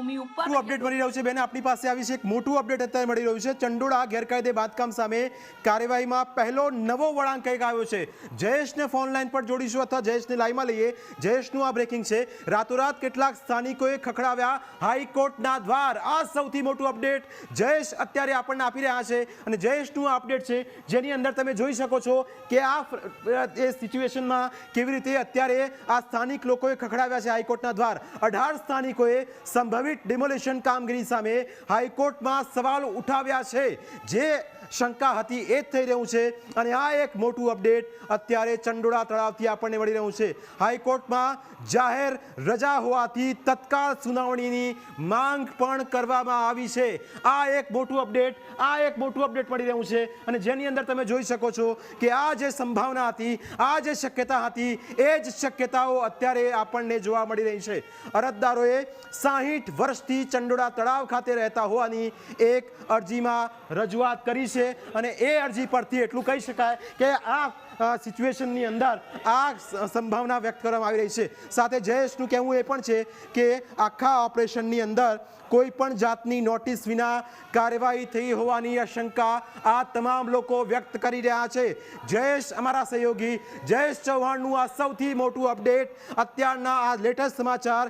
ભૂમિ ઉપર અપડેટ મળી રહ્યું છે બેન, આપણી પાસે આવી છે એક મોટું અપડેટ અત્યારે મળી રહ્યું છે. ચંડોળા ગેરકાયદે બાંધકામ સામે કાર્યવાહીમાં પહેલો નવો વળાંક કંઈક આવ્યો છે. જયેશને ફોન લાઈન પર જોડીશું અથવા જયેશને લાઈવમાં લઈએ. જયેશનું આ બ્રેકિંગ છે. રાતોરાત કેટલાક સ્થાનિકોએ ખખડાવ્યા હાઈકોર્ટના દ્વાર. આ સૌથી મોટું અપડેટ જયેશ અત્યારે આપણને આપી રહ્યા છે અને જયેશનું આ અપડેટ છે જેની અંદર તમે જોઈ શકો છો કે આ એ સિચ્યુએશનમાં કેવી રીતે અત્યારે આ સ્થાનિક લોકોએ ખખડાવ્યા છે હાઈકોર્ટના દ્વાર. 18 સ્થાનિકોએ સંભવિત ડિમોલિશન કામગીરી સામે હાઈકોર્ટમાં સવાલ ઉઠાવ્યા છે. જે શંકા હતી એ જ થઈ રહ્યું છે અને આ એક મોટું અપડેટ અત્યારે ચંડોળા તળાવથી આપણને મળી રહ્યું છે. હાઈકોર્ટમાં જાહેર રજા હોવાથી તત્કાળ સુનાવણીની માંગ પણ કરવામાં આવી છે. આ એક મોટું અપડેટ મળી રહ્યું છે અને જેની અંદર તમે જોઈ શકો છો કે આ જે સંભાવના હતી, આ જે શક્યતા હતી, એ જ શક્યતાઓ અત્યારે આપણને જોવા મળી રહી છે. અરજદારોએ 60 વર્ષથી ચંડોળા તળાવ ખાતે રહેતા હોવાની એક અરજીમાં રજૂઆત કરી છે અને એ અરજી પરથી એટલું કહી શકાય કે આ સિચ્યુએશનની અંદર આ સંભાવના વ્યક્ત કરવામાં આવી રહી છે. સાથે જયેશનું કહેવું એ પણ છે કે આખા ઓપરેશનની અંદર કોઈ પણ જાતની નોટિસ વિના કાર્યવાહી થઈ હોવાની આશંકા આ તમામ લોકો વ્યક્ત કરી રહ્યા છે. જયેશ અમારા સહયોગી જયેશ ચૌહાણનું આ સૌથી મોટું અપડેટ, અત્યારના આ લેટેસ્ટ સમાચાર